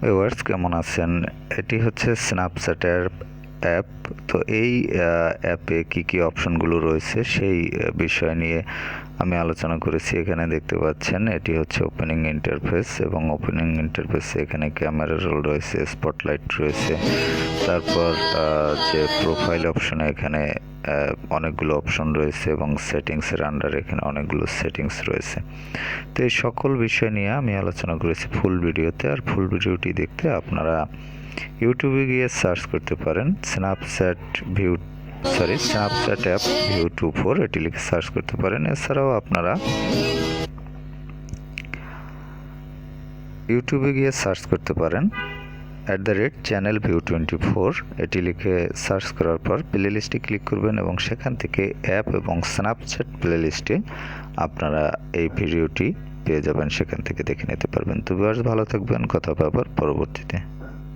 Viewers কেমন আছেন? এটি হচ্ছে স্ন্যাপচ্যাটের অ্যাপ। তো এই অ্যাপে কি অপশনগুলো রয়েছে সেই বিষয় নিয়ে আমি আলোচনা করেছি। এখানে দেখতে পাচ্ছেন এটি হচ্ছে ওপেনিং ইন্টারফেস, এবং ওপেনিং ইন্টারফেসে এখানে ক্যামেরা রোল রয়েছে, স্পটলাইট রয়েছে, তারপর যে প্রোফাইল অপশনে এখানে অনেকগুলো অপশন রয়েছে, এবং সেটিংসের আন্ডারে এখানে অনেকগুলো সেটিংস রয়েছে। তো এই সকল বিষয় নিয়ে আমি আলোচনা করেছি ফুল ভিডিওতে। আর ফুল ভিডিওটি দেখতে আপনারা ইউটিউবে গিয়ে সার্চ করতে পারেন স্ন্যাপচ্যাট অ্যাপ ভিউ 24 এটি লিখে সার্চ করতে পারেন। এছাড়াও আপনারা ইউটিউবে গিয়ে সার্চ করতে পারেন @চ্যানেল ভিউ 24 এটি লিখে সার্চ করার পর প্লে লিস্টে ক্লিক করবেন, এবং সেখান থেকে অ্যাপ এবং স্ন্যাপচ্যাট প্লে লিস্টে আপনারা এই ভিডিওটি পেয়ে যাবেন, সেখান থেকে দেখে নিতে পারবেন। তো ভিউয়ার্স ভালো থাকবেন, কথা হবে আবার পরবর্তীতে।